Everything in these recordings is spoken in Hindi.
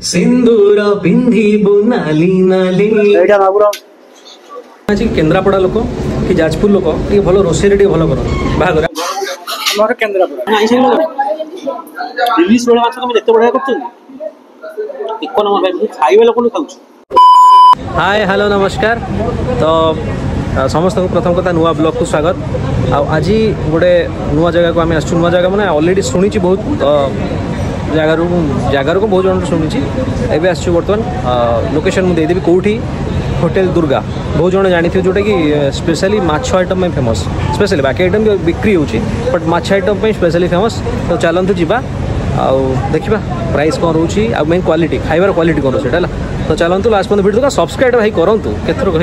सिंदूर पिंधिबु नाली नाली आज केन्द्रापड़ा लोक कि जाजपुर लोक टी भल रोषे टी भल कर बाहागर हमर केन्द्रापड़ा इंग्लिश वाला माछ तुम जते बढ़िया करछन एक नंबर भाई खाइबे लोक न खाउछ। हाय हेलो नमस्कार। तो समस्त को प्रथम कथा नुआ ब्लॉग को स्वागत। आज गोटे नुआ जगह को आम आसु नुआ जगह मैंने ऑलरेडी शुणी बहुत जगार को बहुत जन शुणी एवं आसु बर्तमान लोकेशन मुझे देदेवी कौटी होटेल दुर्गा बहुत जन जानी थे जोटा कि स्पेशली माछ आइटम में फेमस स्पेशली बाकी आइटम भी बिक्री होची बट माछ आइटम में स्पेशली फेमस। तो चलतु जीवा देखा प्राइस कौन रोचे मेन क्वालिटी खाइबार क्वालिटी कौन रोचे तो चलतु लास्ट पर्यटन वीडियो सब्सक्राइब भाई करूँ केतर कह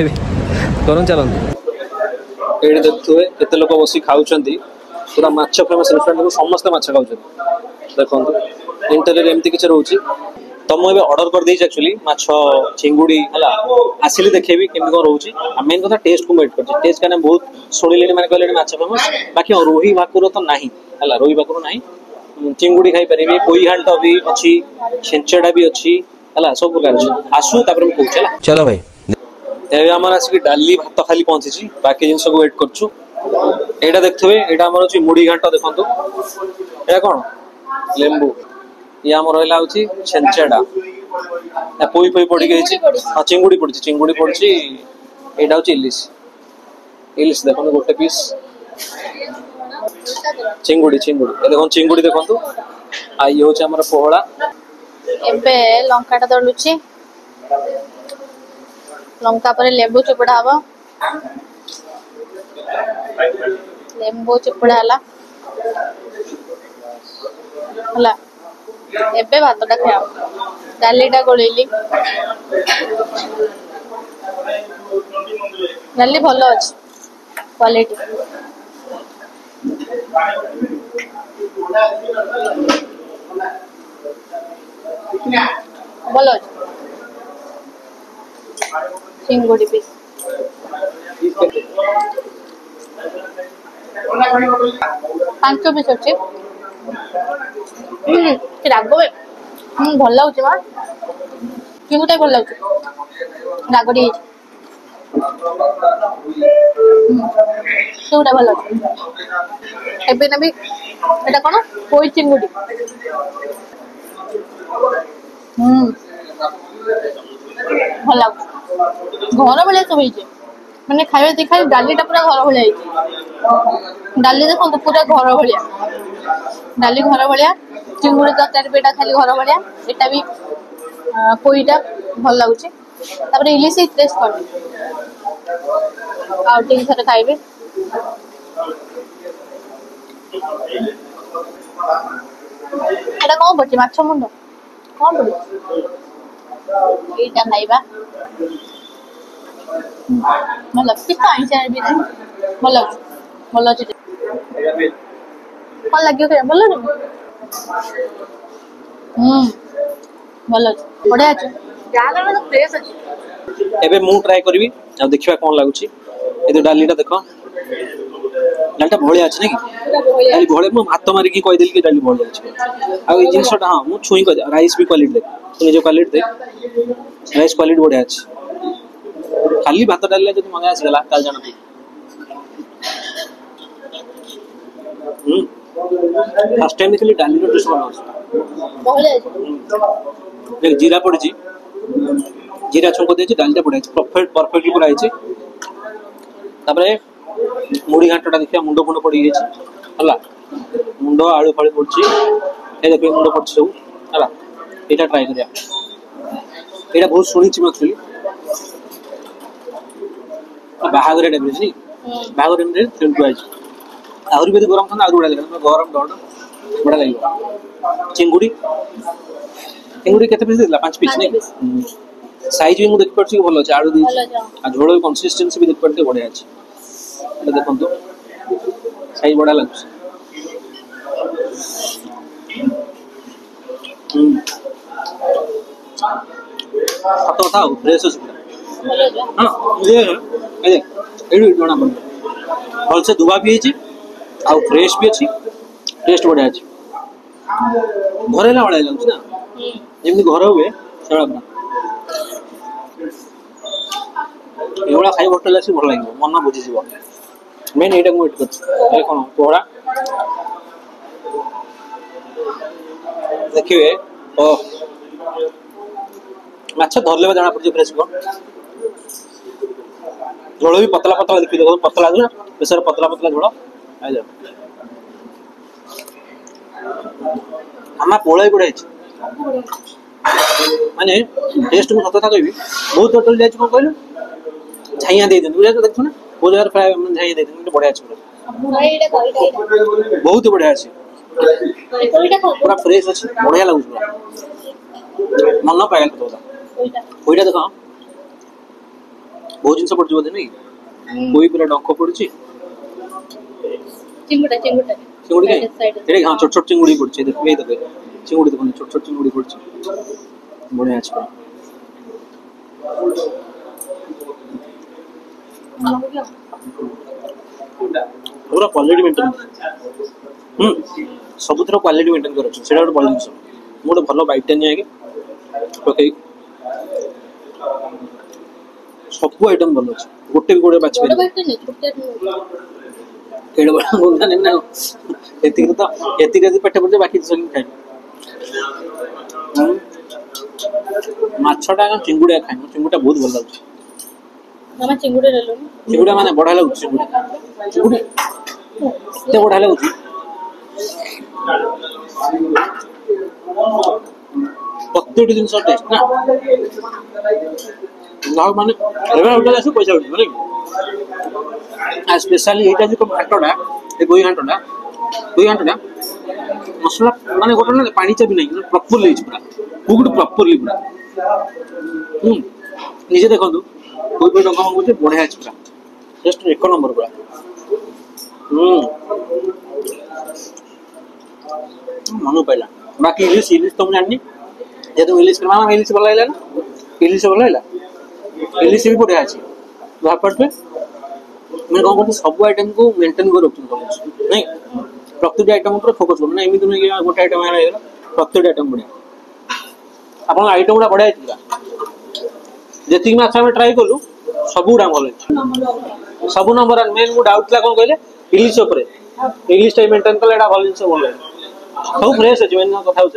करूँ चलतु ये देखुए केते लोक बस खाऊँ पूरा माछ फेमस रेस्टोरेंट समस्त माछ खाऊँ देखो इंटरव्यू एमती किसी रोचे। तो मुझे ऑर्डर कर देछि एक्चुअली माछ चिंगुड़ी हला आसिली देखेबी केमती कौन रोचे मेन कथा टेस्ट को वेट कर टेस्ट का बहुत शुणिले मैंने कहले माछ फेमस बाकी रोही भाकुर तो नहीं हला रोही भाकुर नहीं चिंगुड़ी खाई पारे कोई घाट भी अच्छी छेंचड़ा भी अच्छी हला सब प्रकार आसू तापर कहूँ चला चलो भाई एवं आम आसिक डाली भात खाली पहुंची बाकी जिन सब वेट करछु। एटा देखथबे एटा हमर अछि मुड़ी घाट देखंतु एटा कोन लेंबू ये आम रहा हूँ छेंचड़ा पोई पोई पड़ी गई हाँ चिंगुड़ी पड़ी यहाँ हूँ इलिश इलिश देखो गोटे पीस चिंगुड़ी देखो चिंगुड़ी देखो आ ये हूँ आम पोहड़ा एबे लंका दलुची लंका पर लेंबू चुपड़ा हम लेंबू चुपड़ा हला एबे भातटा खाओ डालीटा गोलेली डाली भल अच्छे क्वालिटी भल अच्छे चिंगुड़ी पीस पांच पीस अच्छे राग भल लगुच माँ चिंगुटा भल लगुच रागटी चिंगुटा भल एबे नेबी एटा कोन पोई चिंगुटी भल लगुच घर भाया सब होइछे माने खाइबा देखा डालीटा पूरा घर भाया डाली देखो पूरा घर भाया डाली घर भाया चिंगुड़ी तरकारी बेटा खाली घर भाया एटा भी पोईटा भल लगुच इलिश टेस्ट कर थे खाइबे एटा कौन पड़े माछ मुंड कौन पड़े एटा खाइबा भल कितना आइंसा भी भल भल अच्छे कौन लगे भल भल बढ़िया अच्छे फ्रेश अच्छे एबे मु ट्राई करबी आ देखिबा कोन लागुची ए तो डालीटा देखो डालटा भळिया अछि नै कि डाली भळे मु हाथ मारी की कहि देल कि डाली भळिया अछि आ ए जिंसटा हां मु छुई क राइस भी क्वालिटी देख तू जो क्वालिटी देख राइस क्वालिटी बढ़िया अछि खाली भात डालले जदी मगा आसी गला काल जाना फर्स्ट टाइम देखली डाली रो टेस्ट बढ़िया अछि देख जीरा पड़ची जीरा छौंको देछि डालटा पड़ै छै परफेक्टली पूरा आइछि तापरे मुड़ी घाटटा देखिया मुंडो मुंडो पड़ी गई हला मुंडो आलू फळी पड़ची ए देखो मुंडो पड़छ सब हला एटा ट्राई करिया एटा बहुत सुनी छि एक्चुअली बाहागरे डेबे छि बाहागरे में सेंटू आइछि आहुरी बेदी गरम खाना आहुरी उडा लागला गरम डड बड़ा लागियो चिंगुड़ी केते पीस देला 5 पीस नै साइज भी मु देख परछि भलो छै आलू दी आ झोलो कंसिस्टेंसी भी देख परते बढ़िया छै एटा देखंतु साइज बड़ा लागछ तो था फ्रेश है हां ये देख एडी जोना बन भल से दुबा भी है आ फ्रेश भी अछि टेस्ट बढ़िया अछि घरे ला वाला लागछ ना जेमि घर हुए एवढा खाई होटेल आसी भल लगे मन बुझीज मेन यहाँ वेट कर कौन पोहड़ा देखिए माछ धरले जना पड़े फ्रेश को झोल भी पतला पतला देखिए देखो पतला जो प्रेसर पतला पतला झोल आ जाओ आम पोड़ा गुड़ाई माने टेस्ट मुझे सत कह बहुत होटल जाए कौन कहलु झाइया दे देखु ना बहुत जगह फ्राए झाइया दे बढ़िया अच्छे बहुत बढ़िया अच्छे पूरा फ्रेश अच्छे बढ़िया लगुच मन पाइल कोईटा देख बहुत जिन पड़े बोधे नहीं कोई पूरा डंक पड़ी चिंगुड़ी हाँ छोट छोट चिंगुड़ी पड़े देखिए चिंगुड़ी देखो छोट छोट चिंगुड़ी पड़े बढ़िया अच्छे पूरा क्वालिटी मेंटेन सब क्वालिटी मेंटेन कर गोटे भल जिन गोटे भल बाइटा नहीं पकई सब आइटम भल अच्छे गोटे भी गोटे बाछी पेट पड़े बाकी खाए माछटा चिंगुड़िया खाए चिंगुड़ा बहुत भल लगे मामा चिंगुड़ी ले लो चिंगुड़ा माने बढ़िया लगुच चिंगुड़ी एते बढ़िया लगुच प्रत्येक जिन टेस्ट ना गाँव माने होटल आस पैसा उठे ना स्पेशली ये घाटा गोई घाटा मसला माने गोटे ना पानी चाबी नहीं प्रॉपर्ली पूरा कुकड प्रॉपर्ली पूरा निजे देखो कोई कोई टंका मांगुचे बढ़िया अच्छे पूरा जस्ट एक नंबर पूरा मन पाइला बाकी इंग्लिश तो मुझे जानी जेहतु इंग्लिश मामा इंग्लिश भल लगे ना इंग्लिश भल लगे इंग्लिश भी बढ़िया अच्छे भापटे मैं कौन करते सब आइटम को मेंटेन कर रखते नहीं प्रत्येक आइटम ऊपर फोकस कर एमती नुहे गोटे आइटम प्रत्येक आइटम बढ़िया आप आइटम गुड़ा बढ़िया जी माछ आम ट्राए कलु सब गुड़ा भल सब नंबर मेन मो डाउट था कौन कहले इंग्लिश इंग्लिश मेंटेन कले भल जिन भल लगे सब फ्रेश अच्छे मेन कथा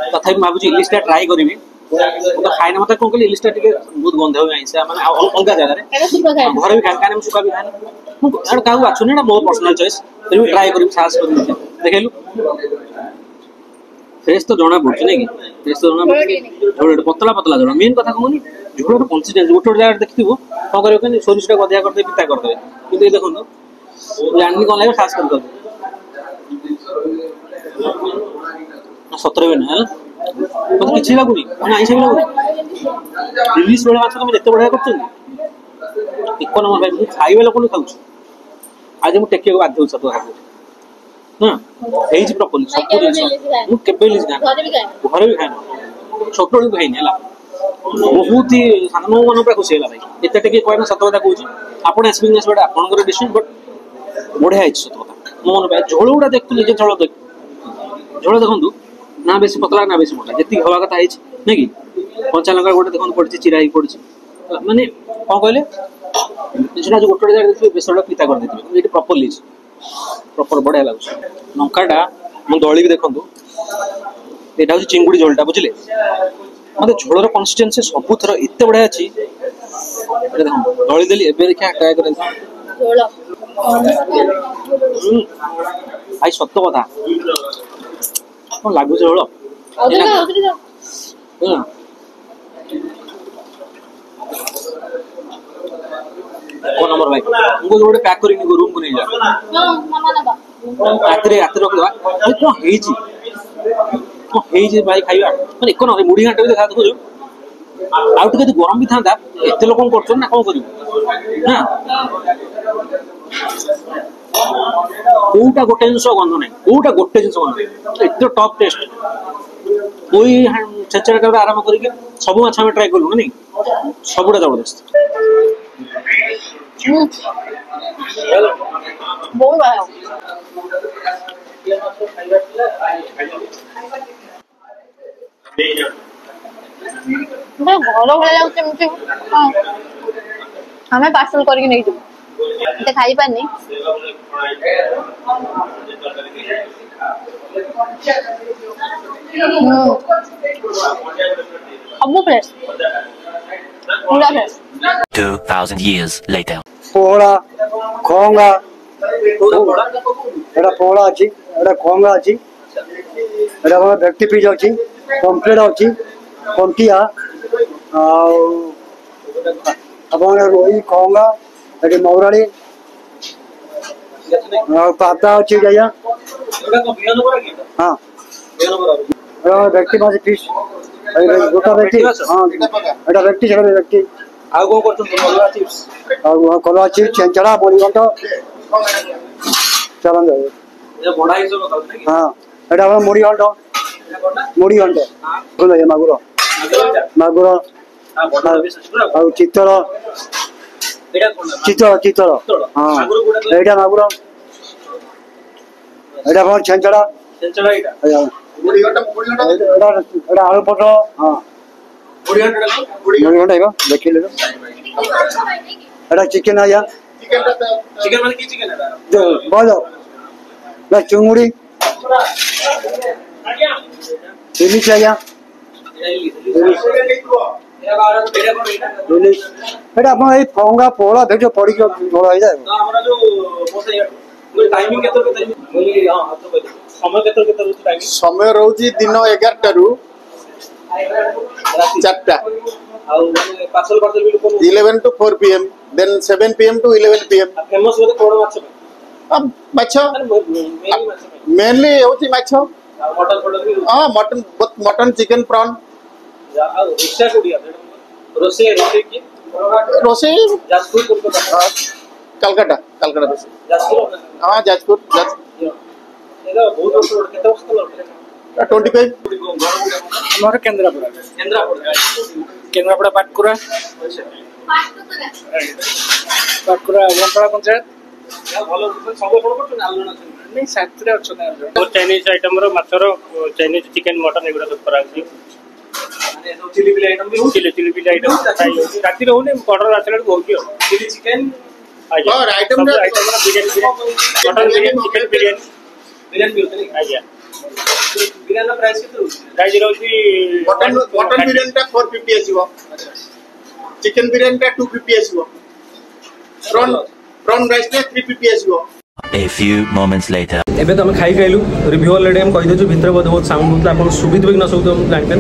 तथा भावुँ इंग्लिश ट्राए करी तो खाए मत कौन कहली इंग्लिश बहुत गंध आईसा मैंने अलग जगह घर भी खाए सुखा भी खाए क्या बाछुनी ना मोर पर्सनाल चॉइस फिर भी ट्राए करी साहस कर देखलु फ्रेश तो जना पड़े नहीं कि फ्रेश तो जना पड़े पतला पतला जना मेन कथा कहूनी झोल कन्सिस्टेंसी गोटे गोटे जगह देखिए कौन कर सोरिष टा अधिका करदे पिता करदे कि देखो जानी कौन लगे खास कर सतरे भी ना मतलब किसी लगुनि आईसा भी लगुनि इंग्लिश बेले माछ तुम जिते बढ़िया कर एक नंबर भाई खाइबा लोक खाऊ आज मुझे टेक बाध्य सत हाँ यही प्रॉपर्ली सब जिन मुझे घर भी खाए छोट बड़ी खाई बहुत ही मो मन पूरा खुशी है भाई एत टे कहना सत कथा कौन आप एक्सपीरियंस बट आपंकर डिसीजन बट बढ़िया है सत कथा मो मन पाए झोल गुड़ा देखु निजे झोल देखु ना बेसी पतला ना बेसी मोटा जी हवा कथा नहीं कि कंचा लंका गोटे देखो पड़ी चिरा ही पड़ी माने कौन कहले जो गोटे जगह देखिए बेसर पिता कर देते ये प्रॉपर्ली प्रॉपर बढ़िया लगुच लंकाटा मुझे दली भी देखो यहाँ हूँ चिंगुड़ी झोलटा बुझे मतलब झोलर कन्सिस्टेंसी सब थर एत बढ़िया अच्छी देखो दली देली देखिए ट्राए कर आई सत कथा कौन लगुच झोल कौन नंबर भाई उनको गोटे पैक कर रूम को नहीं जा रात रखा कौन भाई खाइबा मैंने एक नंबर मुढ़ी घाट भी देखा देखो आउ टे गरम भी था एत लोक कर ना कौन कर कौटा गोटे जिन गंध ना कौटा गोटे जिन गंध एत टॉप टेस्ट कोई छेचड़ा आरम्भ करके सब माछ आम ट्राए कलु नहीं सबुटा जबरदस्त घर भाया लागे हाँ हमें पार्सल करके नहीं जीव तो खाई पारनी सब फ्रेश पूरा फ्रेश 2000 years later पोहड़ा खोंगा एटा पोहड़ा अछि एटा खोंगा अछि एटा हम व्यक्ति पीज अछि कंप्लीट अछि कंटिया अपन रोई खोंगा एटी मौराड़ी पाता अछि जया हां व्यक्ति पास फिश गोटा व्यक्ति हां एटा व्यक्ति छले व्यक्ति आगो करतो कलरा चिप्स और कलरा चिप्स चंचड़ा बोली गंतो चलन जाए ये बड़ा हिसाब बताओ ना हां एटा हम मुड़ी हंडो कोन ये मागुरो हां बड़ा बेस पूरा और चित्तर एटा कोन चित्तर हां एटा मागुरो एटा हम चंचड़ा एटा मुड़ी हंडो एटा आलू पटो हां मुड़ी हंडो हेगा देखि ले एटा चिकन आया चिकन माने की चिकन है जो बोलो ना चुंगड़ी चिली चाहिए एटा अपन ए फोंगा पोला देखो पड़ी के थोड़ा हो जाए हमरा जो मोसे टाइमिंग केतो बोली हां तो कहते समय केतो रहउछ टाइमिंग समय रहउछ दिन 11 रु रात 4टा पार्सल भी 11 to 4 pm then 7 pm to 11 pm famous होते कोन माछ अब माछ मेनली होची माछ मटन भी हां mutton chicken prawn rickshaw Kodia रोसे की रोसे जाजपुर कोलकाता कलकत्ता रोसे जाजपुर हां जाजपुर एदा बहुत वर्ष केते वर्ष तक 25 हमारा केंद्रापड़ा पाटकुरा पाटकुरा वंतला पंचायत भलो सब कोन करछन आलोना नहीं सातरे अच्छे बहुत चाइनीज आइटम रो माछर चाइनीज चिकन मटन एगुड़ा सब करा छी माने सब चिली बिली आइटम भी चिली आइटम राति रहउने ऑर्डर आछले होगी चिली चिकन और item biryani mutton biryani chicken biryani भी होते नहीं आज्ञा बिरयानी प्राइस केते प्राइस रहउची मटन बिरयानी टा 450 आसीबो चिकन बिरयानी टा 250 आसीबो प्रॉन राइस टा 350 आसीबो A few moments later एबे तो हम खाई गइलु रिव्यू ऑलरेडी हम कहि देछु भितर बहुत साउंड होतला अपन सुबित बे न सुबित हम जानते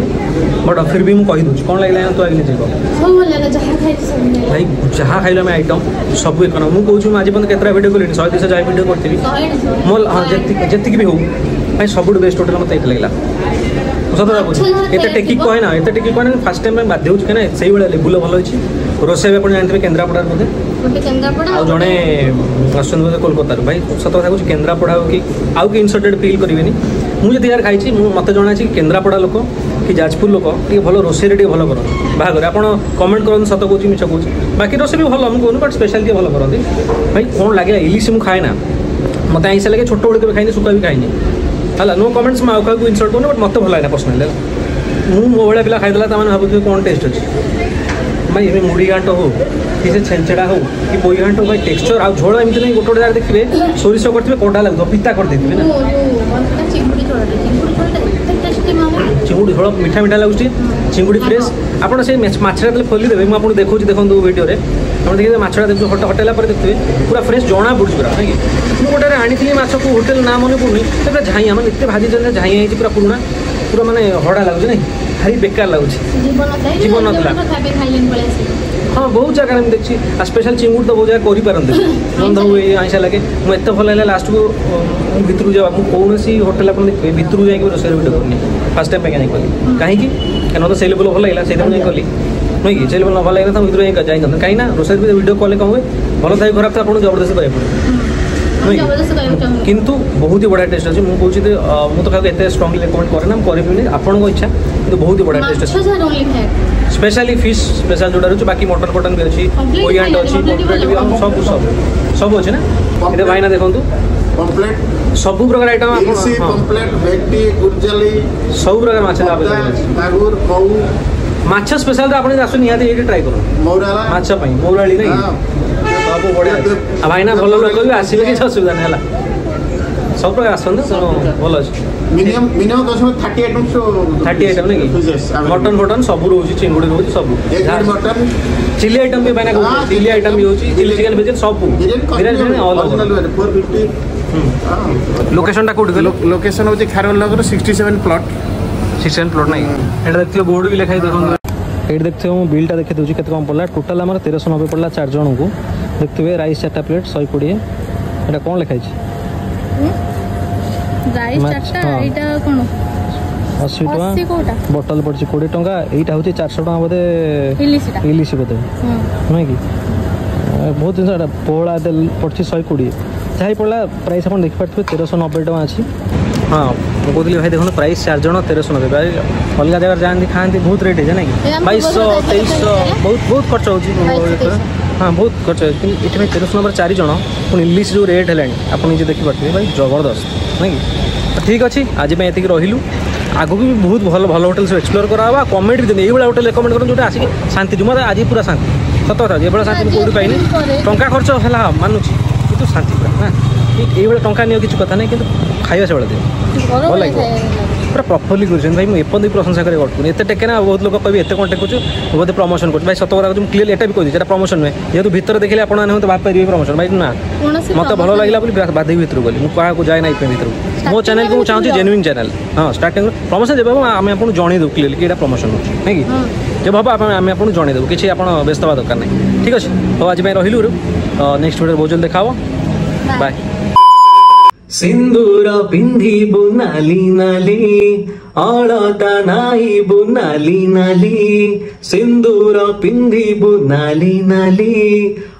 बट फिर भी हम कहि देछु कोन लागला तो आगे जेबो सब भल लगा जहा खाइ सब भाई जहा खाइला में आइटम सब एक मु कहू आज बंद केतरा वीडियो करली 100 200 जाय वीडियो करथिबी मोल हां जति भी हो भाई सबुड बेस्ट होटल मते लागला सतरा बोल एते टेकिक कोइ ना फर्स्ट टाइम में बाध्य होछ केना सही बेले लेबुल भलो होछि रोसे अपन जानते केंद्रापड़ा मध्ये गोटे केंद्रापड़ा आ जणे आसन मध्ये कोलकाता भाई सत कथा कहू केंद्रापड़ा कि आउ कि इनसर्टेड फील करिवेनी मु जति यार खाइछि मु मते जणा छि केंद्रापड़ा लोक कि जाजपुर लोक टी भलो रोसे रे भलो कर बागर आपण कमेंट करन सत कहू मिछ कहू बाकी रोसे भी भलो हम कहू बट स्पेशलिटी भलो करंती भाई कोन लागे इलिस मु खाए ना मते आइसा लागे छोटो बड़ के खाइनी सुका भी खाइनी हला नो कमेंट्स में आउ को इनसर्ट कोन बट मते भलो लागना पर्सनली मु मो बडा पिला खाइदला त माने भाबु कोन टेस्ट अछि भाई एमे मुड़ी घांट हो कि से छेंचड़ा हो कि पोई घांट हो भाई टेक्सचर आ झोल एमति नहीं गोटो जार देखिबे सोरिसो करथिबे कोडा लागो पिता कर देथिबे ना चिंगुड़ी झोल मीठा मीठा लागुची चिंगुड़ी फ्रेश आपण से माछरा तले खोली देबे म आपण देखौची देखंतु वीडियो रे हम देखि माछरा देखु हटेला पर देखथिबे पूरा फ्रेश जणा बुडछ पूरा नै कि मु गोटे आनी थी माछ को होटल नाम मने पुनी तबे झाई हम एते भाजी जने झाई आइची पूरा पुरुना पूरा माने हडा लागुची नै भारी बेकार लागुची जीवन नथला हाँ बहुत जगह में देखी स्पेशल चिंगुड़ तो बहुत जगह करि पारंते बंद हुए आइसा लगे मु एते भल लागला लास्ट को भितरु जावा मु कोनसी होटल अपन देखबे भितरु जाई के रोसर वीडियो करनी फर्स्ट टाइम पे कली काहे कि केनो तो सेल लेवल भल लागला सेटा नै कली नै कि सेल लेवल भल लागला त भितरु जाई जाई काहे ना रोसर वीडियो कॉल कहवे भल थाई खराब था आपण जबरदस्त करे पड़े किंतु बहुत ही बढ़िया टेस्ट अछि मु कहूची मु तो खाके एते स्ट्रांगली रिकमेंड करे ना करबी आपण को इच्छा किंतु बहुत ही बढ़िया टेस्ट अछि स्पेशली फिश स्पेशल जोड़ा रही बाकी मटन फटन भी अच्छी कोई आंट अच्छी कम्प्लीट भी सब सब सब अच्छे ना ये भाई ना देखो कम्प्लीट सब प्रकार आइटम कम्प्लीट भेटी गुरजली सब प्रकार माछ मागुर कौ माछ स्पेशल आपण आसु निहाती एठी ट्राई करो मौराला माछ पई मौराली नहीं सब बढ़िया आ भाई ना भलो लोक भी आसीबे कि असुविधा नहीं हला सब प्रकार आसंद भल अछि मिनिमम 30 आइटम्स 30 आइटम नहीं मटन सब रोज चिंगुड़ी रोज सब मटन चिली आइटम भी मैंने चिली आइटम भी होची चिली चिकन वेज सब बिरयानी ऑल ओवर 450 लोकेशन टा कोड लोकेशन होची खारवल नगर 67 प्लॉट नहीं एटा देखियो बोर्ड भी लिखाई देखो एट देखते हो बिलटा देखते दूसरी केते कम पड़ला टोटल आमर 1390 पड़ला 4 जन को देखते हुए राइस 4टा प्लेट 120 एटा कोन लिखाई छी राइस 4टा एटा कोन 80 टका बोतल पड़छ 20 टका एटा होची 400 टका बोधे इलिसी बोधे नहीं कि बहुत दिन पोड़ा पड़छ 120 जाई पड़ला प्राइस अपन देख पारथि 1390 टका अछि हाँ कहते भाई देखो प्राइस 4 जन 1390 भाई अलग जगह जाती खाती बहुत रेट है ना 2200 2300 बहुत खर्च हो हाँ बहुत खर्च है ये 1390 4 जन पुणी इलिश जो रेट है आप निजे देखिपे भाई जबरदस्त ना कि ठीक अच्छे आज मैं ये रही आगू भी बहुत भल भल होटेल सब एक्सप्लोर करा कमेंट भी ये होटेल रेकमेंड कर जो आसिक शांति जो मतलब आज पूरा शांति सत कथा ये शांति कौटी पाइनि टंका खर्च है मानुची कि शांति पूरा ना ये टंका नहीं किसी कथा नहीं कि खाଇବା से दिए भल लगे पूरा प्रॉपर्ली कर भाई मुझे एपदी प्रशंसा कर एत टेके ना बहुत लोग कह एत कौन टेकुଛୁ बोधे प्रमोशन कर भाई सत कथा क्लियर एटा भी कही प्रमोशन नुहे जेहतु भितर देखिए आप भाव पारे प्रमोशन भाई ना मत भल लगे बाधे भितर गली मुझे क्या जाए ना भितर मो चैनल को चाहूँगी जेन्युइन चैनल हाँ स्टार्टिंग प्रमोशन जब आम आपको जनईदेव क्लियर कि प्रमोशन हो नहीं जब हम आम आपको जनईदेव किसी आप व्यस्त हवा दरकार नहीं ठीक अच्छे तो आज मैं रही नेक्स्ट वीडियो बहुत जल्द देखा बाय सिंदूर पिंधिबु नाली नाली अलता नाइबु नाली नाली सिंदूर पिंधिबु नाली नाली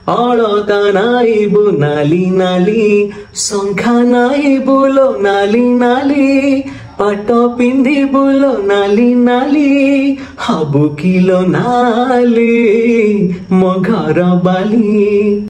अलता नाइबु नाली नाली शंखा नाइबु लो नाली नाली पाट पिंधिबु लो नाली नाली हबु किलो नाली मो घर बाली।